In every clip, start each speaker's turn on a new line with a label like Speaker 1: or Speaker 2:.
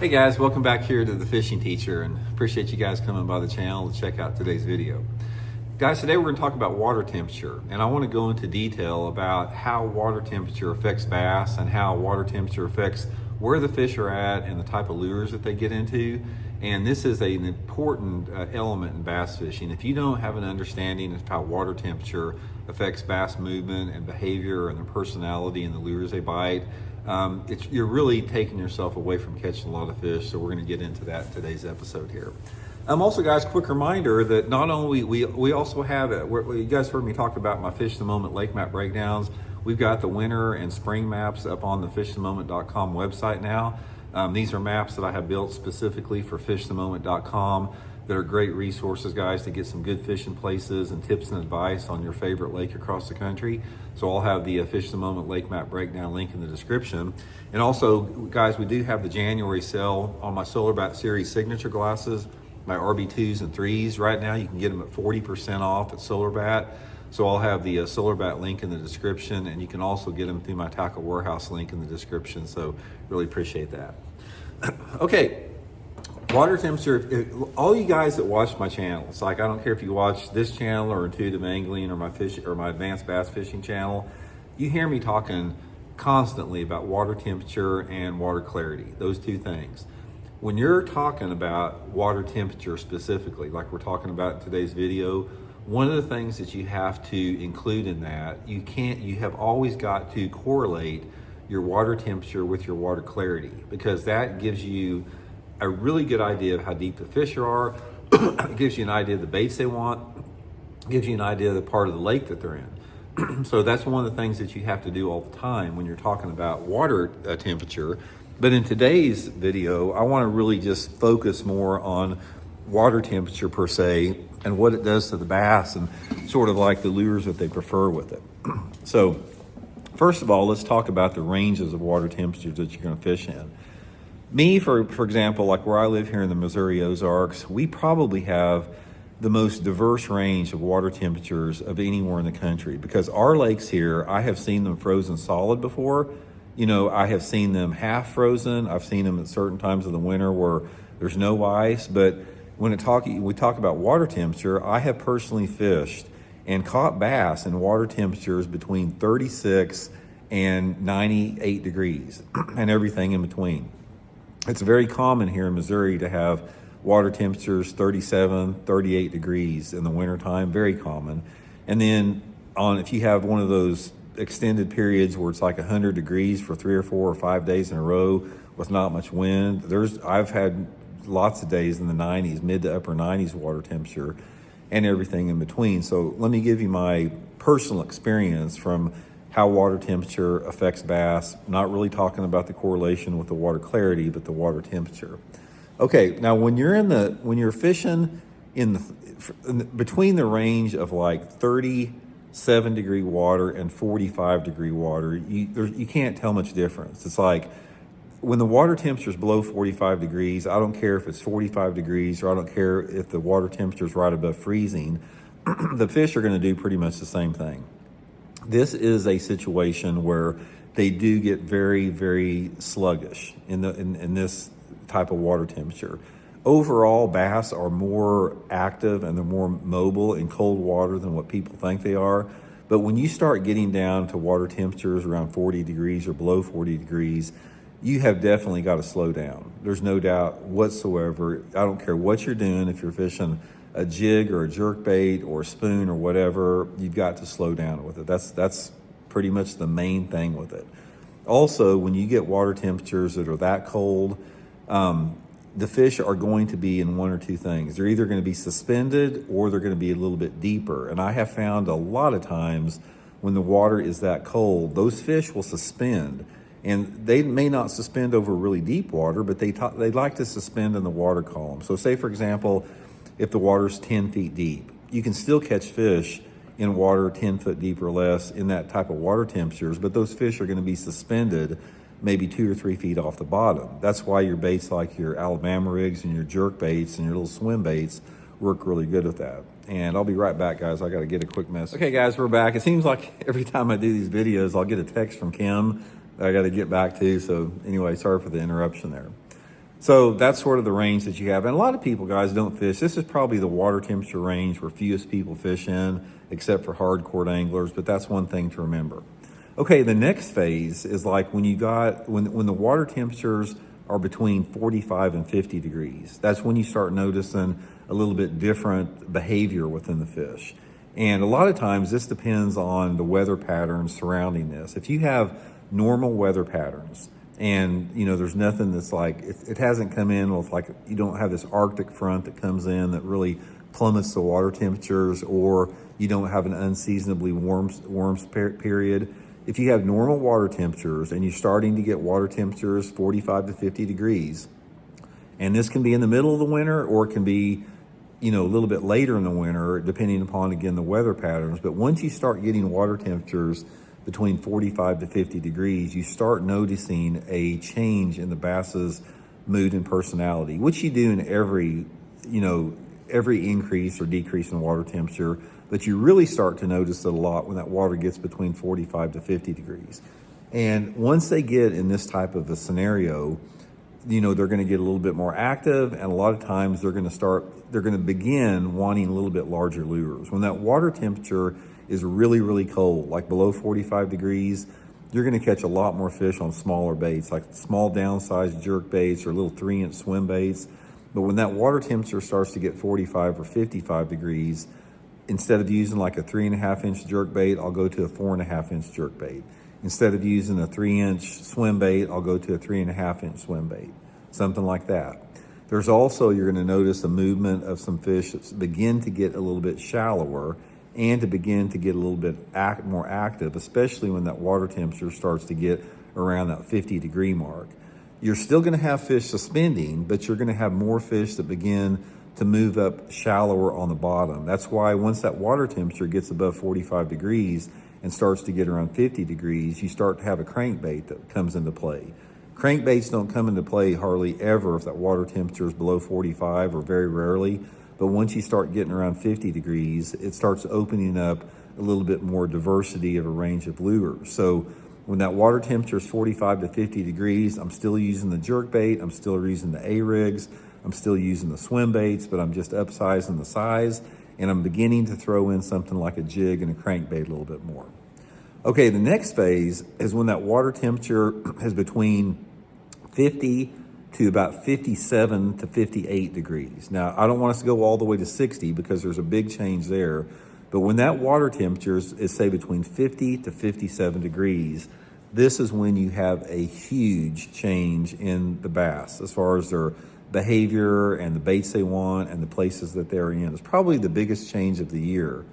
Speaker 1: Hey guys, welcome back here to The Fishing Teacher, and appreciate you guys coming by the channel to check out today's video. Guys, today we're going to talk about water temperature, and I want to go into detail about how water temperature affects bass and how water temperature affects where the fish are at and the type of lures that they get into. And this is an important element in bass fishing. If you don't have an understanding of how water temperature affects bass movement and behavior and their personality and the lures they bite, you're really taking yourself away from catching a lot of fish. So we're going to get into that in today's episode here. Also, guys, quick reminder that not only we also have you guys heard me talk about my Fish the Moment lake map breakdowns. We've got the winter and spring maps up on the fishthemoment.com website now. These are maps that I have built specifically for fishthemoment.com that are great resources, guys, to get some good fishing places and tips and advice on your favorite lake across the country. So I'll have the Fish the Moment lake map breakdown link in the description. And also, guys, we do have the January sale on my Solar Bat Series signature glasses, my RB2s and 3s. Right now, you can get them at 40% off at Solar Bat. So I'll have the Solar Bat link in the description, and you can also get them through my Tackle Warehouse link in the description. So really appreciate that. Okay. Water temperature, all you guys that watch my channels, like I don't care if you watch this channel or Intuitive Angling or my Advanced Bass Fishing channel, you hear me talking constantly about water temperature and water clarity, those two things. When you're talking about water temperature specifically, like we're talking about in today's video, one of the things that you have to include in that, you have always got to correlate your water temperature with your water clarity, because that gives you a really good idea of how deep the fish are. It gives you an idea of the baits they want, gives you an idea of the part of the lake that they're in. So that's one of the things that you have to do all the time when you're talking about water temperature. But in today's video, I want to really just focus more on water temperature per se and what it does to the bass and sort of like the lures that they prefer with it. So first of all, let's talk about the ranges of water temperatures that you're going to fish in. Me, for example, like where I live here in the Missouri Ozarks, we probably have the most diverse range of water temperatures of anywhere in the country, because our lakes here, I have seen them frozen solid before. You know, I have seen them half frozen. I've seen them at certain times of the winter where there's no ice. But when we talk about water temperature, I have personally fished and caught bass in water temperatures between 36 and 98 degrees and everything in between. It's very common here in Missouri to have water temperatures 37, 38 degrees in the wintertime, very common. And then if you have one of those extended periods where it's like 100 degrees for 3 or 4 or 5 days in a row with not much wind, I've had lots of days in the 90s, mid to upper 90s water temperature and everything in between. So let me give you my personal experience from how water temperature affects bass, not really talking about the correlation with the water clarity, but the water temperature. Okay, now when you're fishing between the range of like 37 degree water and 45 degree water, you can't tell much difference. It's like when the water temperature is below 45 degrees, I don't care if it's 45 degrees or I don't care if the water temperature is right above freezing, the fish are going to do pretty much the same thing. This is a situation where they do get very, very sluggish in this type of water temperature. Overall, bass are more active and they're more mobile in cold water than what people think they are. But when you start getting down to water temperatures around 40 degrees or below 40 degrees, you have definitely got to slow down. There's no doubt whatsoever. I don't care what you're doing. If you're fishing a jig or a jerk bait or a spoon or whatever, you've got to slow down with it. That's pretty much the main thing with it. Also, when you get water temperatures that are that cold, the fish are going to be in one or two things. They're either going to be suspended or they're going to be a little bit deeper. And I have found a lot of times when the water is that cold, those fish will suspend. And they may not suspend over really deep water, but they like to suspend in the water column. So say, for example, if the water's 10 feet deep, you can still catch fish in water 10 foot deep or less in that type of water temperatures, but those fish are going to be suspended maybe 2 or 3 feet off the bottom. That's why your baits like your Alabama rigs and your jerk baits and your little swim baits work really good with that. And I'll be right back, guys. I got to get a quick message. Okay, guys, we're back. It seems like every time I do these videos, I'll get a text from Kim that I got to get back to. So anyway, sorry for the interruption there. So that's sort of the range that you have. And a lot of people, guys, don't fish. This is probably the water temperature range where fewest people fish in, except for hardcore anglers, but that's one thing to remember. Okay, the next phase is like when when the water temperatures are between 45 and 50 degrees. That's when you start noticing a little bit different behavior within the fish. And a lot of times this depends on the weather patterns surrounding this. If you have normal weather patterns, and there's nothing that's like it hasn't come in with, like, you don't have this Arctic front that comes in that really plummets the water temperatures, or you don't have an unseasonably warm period. If you have normal water temperatures and you're starting to get water temperatures 45 to 50 degrees, and this can be in the middle of the winter or it can be a little bit later in the winter, depending upon, again, the weather patterns. But once you start getting water temperatures between 45 to 50 degrees, you start noticing a change in the bass's mood and personality, which you do in every increase or decrease in water temperature. But you really start to notice it a lot when that water gets between 45 to 50 degrees. And once they get in this type of a scenario, they're going to get a little bit more active, and a lot of times they're going to begin wanting a little bit larger lures. When that water temperature is really, really cold, like below 45 degrees, you're going to catch a lot more fish on smaller baits, like small downsized jerk baits or little 3-inch swim baits. But when that water temperature starts to get 45 or 55 degrees, instead of using like a 3.5-inch jerk bait, I'll go to a 4.5-inch jerk bait. Instead of using a 3-inch swim bait, I'll go to a 3.5-inch swim bait, something like that. There's also, you're going to notice a movement of some fish that begin to get a little bit shallower and to begin to get a little bit more active, especially when that water temperature starts to get around that 50-degree mark. You're still going to have fish suspending, but you're going to have more fish that begin to move up shallower on the bottom. That's why once that water temperature gets above 45 degrees and starts to get around 50 degrees, you start to have a crankbait that comes into play. Crankbaits don't come into play hardly ever if that water temperature is below 45, or very rarely. But once you start getting around 50 degrees, it starts opening up a little bit more diversity of a range of lures. So when that water temperature is 45 to 50 degrees, I'm still using the jerk bait, I'm still using the A-rigs, I'm still using the swim baits, but I'm just upsizing the size, and I'm beginning to throw in something like a jig and a crankbait a little bit more. Okay, the next phase is when that water temperature is between 50 to about 57 to 58 degrees. Now, I don't want us to go all the way to 60 because there's a big change there, but when that water temperature is say between 50 to 57 degrees, this is when you have a huge change in the bass as far as their behavior and the baits they want and the places that they're in. It's probably the biggest change of the year.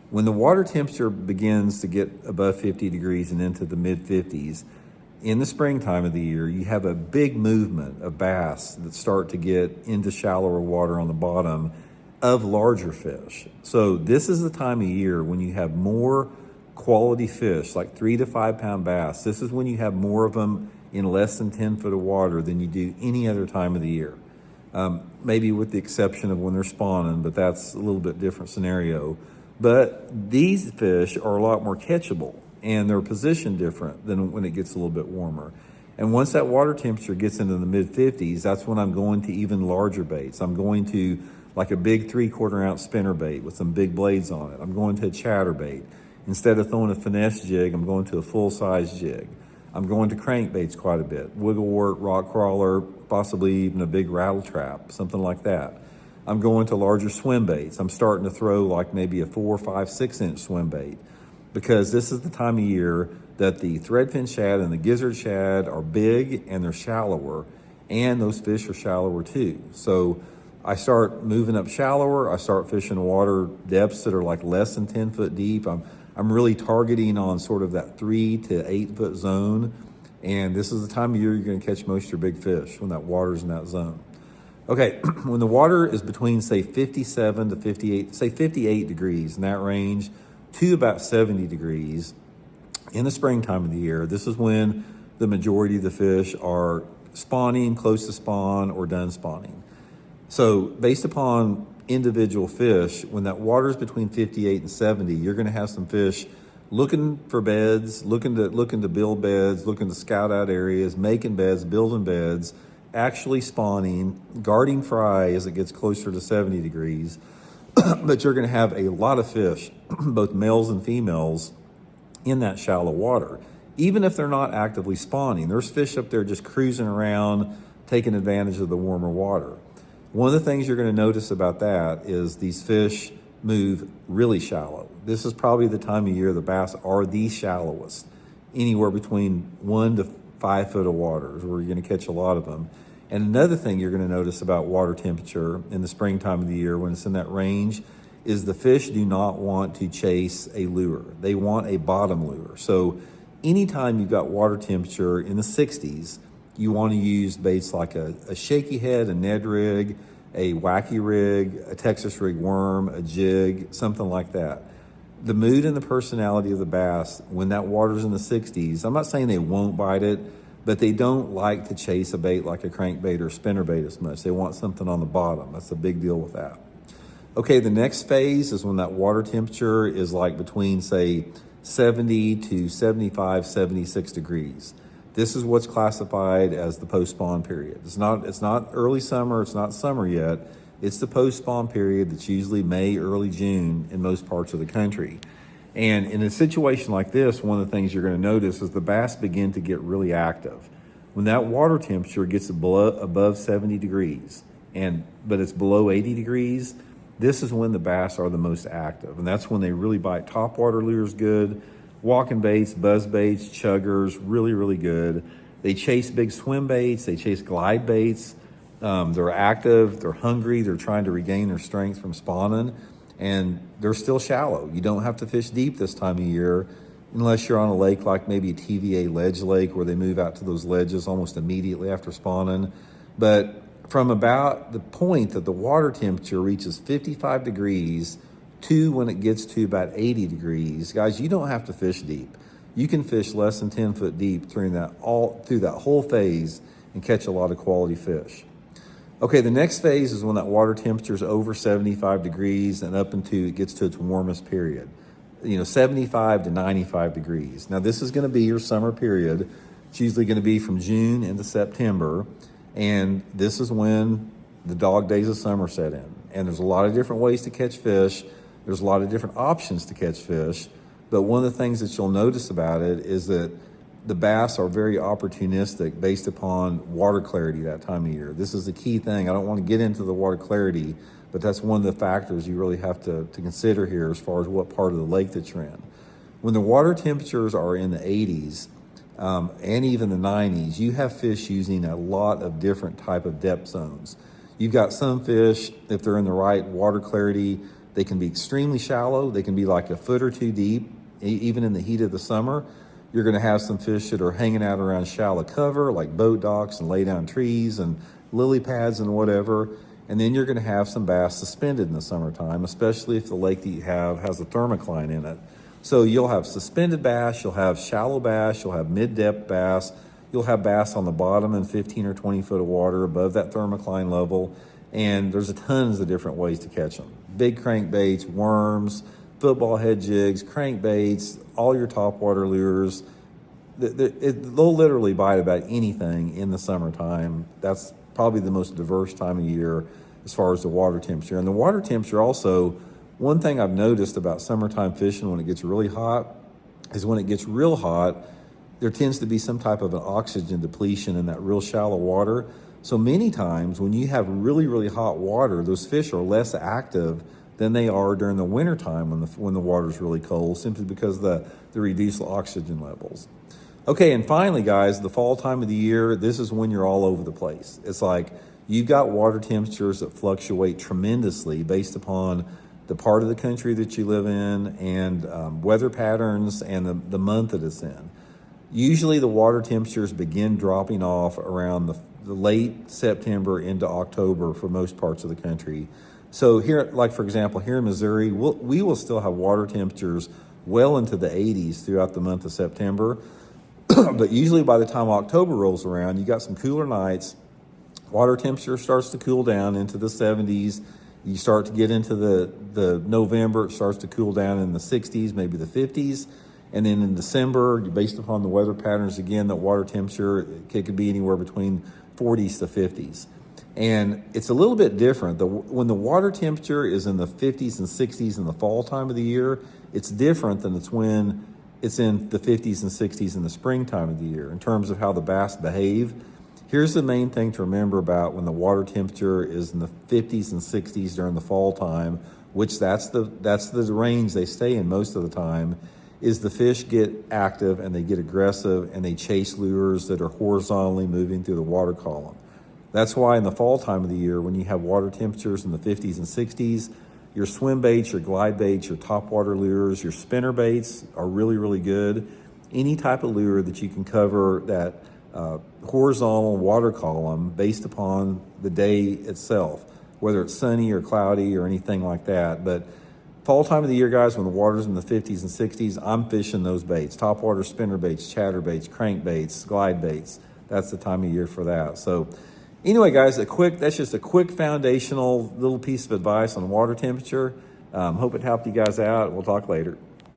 Speaker 1: When the water temperature begins to get above 50 degrees and into the mid-50s, in the springtime of the year, you have a big movement of bass that start to get into shallower water on the bottom of larger fish. So this is the time of year when you have more quality fish, like 3 to 5 pound bass. This is when you have more of them in less than 10 foot of water than you do any other time of the year. Maybe with the exception of when they're spawning, but that's a little bit different scenario. But these fish are a lot more catchable, and they're positioned different than when it gets a little bit warmer. And once that water temperature gets into the mid-50s, that's when I'm going to even larger baits. I'm going to like a big 3/4 ounce spinner bait with some big blades on it. I'm going to a chatterbait. Instead of throwing a finesse jig, I'm going to a full-size jig. I'm going to crankbaits quite a bit. Wigglewort, rock crawler, possibly even a big rattle trap, something like that. I'm going to larger swim baits. I'm starting to throw like maybe a 4, 5, 6-inch swim bait, because this is the time of year that the threadfin shad and the gizzard shad are big and they're shallower, and those fish are shallower too. So I start moving up shallower. I start fishing water depths that are like less than 10 foot deep. I'm really targeting on sort of that 3 to 8 foot zone. And this is the time of year you're going to catch most of your big fish, when that water's in that zone. Okay, when the water is between, say, 57 to 58, say 58 degrees in that range to about 70 degrees in the springtime of the year, this is when the majority of the fish are spawning, close to spawn, or done spawning. So based upon individual fish, when that water is between 58 and 70, you're going to have some fish looking for beds, looking to build beds, looking to scout out areas, making beds, building beds, actually spawning, guarding fry as it gets closer to 70 degrees, but you're going to have a lot of fish, both males and females, in that shallow water. Even if they're not actively spawning, there's fish up there just cruising around, taking advantage of the warmer water. One of the things you're going to notice about that is these fish move really shallow. This is probably the time of year the bass are the shallowest, anywhere between 1 to 5 foot of water is where you're going to catch a lot of them. And another thing you're going to notice about water temperature in the springtime of the year when it's in that range is the fish do not want to chase a lure. They want a bottom lure. So anytime you've got water temperature in the 60s, you want to use baits like a shaky head, a Ned rig, a wacky rig, a Texas rig worm, a jig, something like that. The mood and the personality of the bass, when that water's in the 60s, I'm not saying they won't bite it, but they don't like to chase a bait like a crankbait or spinnerbait as much. They want something on the bottom. That's a big deal with that. Okay, the next phase is when that water temperature is like between, say, 70 to 75, 76 degrees. This is what's classified as the post-spawn period. It's not early summer, it's not summer yet. It's the post-spawn period that's usually May, early June in most parts of the country. And in a situation like this, one of the things you're going to notice is the bass begin to get really active. When that water temperature gets above 70 degrees, but it's below 80 degrees, this is when the bass are the most active. And that's when they really bite topwater lures good, walking baits, buzz baits, chuggers, really, really good. They chase big swim baits, they chase glide baits. They're active, they're hungry, they're trying to regain their strength from spawning, and they're still shallow. You don't have to fish deep this time of year unless you're on a lake like maybe a TVA ledge lake where they move out to those ledges almost immediately after spawning. But from about the point that the water temperature reaches 55 degrees to when it gets to about 80 degrees, guys, you don't have to fish deep. You can fish less than 10 foot deep through that whole phase and catch a lot of quality fish. Okay, the next phase is when that water temperature is over 75 degrees and up into it gets to its warmest period, 75 to 95 degrees. Now, this is going to be your summer period. It's usually going to be from June into September, and this is when the dog days of summer set in. And there's a lot of different ways to catch fish. There's a lot of different options to catch fish. But one of the things that you'll notice about it is that the bass are very opportunistic based upon water clarity that time of year. This is the key thing. I don't want to get into the water clarity, but that's one of the factors you really have to consider here as far as what part of the lake that you're in. When the water temperatures are in the 80s and even the 90s, you have fish using a lot of different type of depth zones. You've got some fish, if they're in the right water clarity, they can be extremely shallow. They can be like a foot or two deep, even in the heat of the summer. You're going to have some fish that are hanging out around shallow cover, like boat docks and lay down trees and lily pads and whatever. And then you're going to have some bass suspended in the summertime, especially if the lake that you have has a thermocline in it. So you'll have suspended bass, you'll have shallow bass, you'll have mid-depth bass, you'll have bass on the bottom in 15 or 20 foot of water above that thermocline level. And there's tons of different ways to catch them. Big crankbaits, worms, football head jigs, crankbaits, all your topwater lures. They'll literally bite about anything in the summertime. That's probably the most diverse time of year as far as the water temperature. And the water temperature also, one thing I've noticed about summertime fishing when it gets really hot is when it gets real hot, there tends to be some type of an oxygen depletion in that real shallow water. So many times when you have really, really hot water, those fish are less active than they are during the wintertime when the water's really cold, simply because of the reduced oxygen levels. Okay, and finally, guys, the fall time of the year, this is when you're all over the place. It's like you've got water temperatures that fluctuate tremendously based upon the part of the country that you live in and weather patterns and the month that it's in. Usually the water temperatures begin dropping off around the late September into October for most parts of the country. So here, like for example, here in Missouri, we will still have water temperatures well into the 80s throughout the month of September. But usually by the time October rolls around, you got some cooler nights. Water temperature starts to cool down into the 70s. You start to get into the November, it starts to cool down in the 60s, maybe the 50s. And then in December, based upon the weather patterns, again, that water temperature, it could be anywhere between 40s to 50s. And it's a little bit different. When the water temperature is in the 50s and 60s in the fall time of the year, it's different than it's when it's in the 50s and 60s in the springtime of the year in terms of how the bass behave. Here's the main thing to remember about when the water temperature is in the 50s and 60s during the fall time, which that's the range they stay in most of the time, is the fish get active and they get aggressive and they chase lures that are horizontally moving through the water column. That's why in the fall time of the year, when you have water temperatures in the 50s and 60s, your swim baits, your glide baits, your topwater lures, your spinner baits are really, really good. Any type of lure that you can cover that horizontal water column based upon the day itself, whether it's sunny or cloudy or anything like that. But fall time of the year, guys, when the water's in the 50s and 60s, I'm fishing those baits. Topwater spinner baits, chatter baits, crank baits, glide baits. That's the time of year for that. So anyway, guys, that's just a quick foundational little piece of advice on water temperature. Hope it helped you guys out. We'll talk later.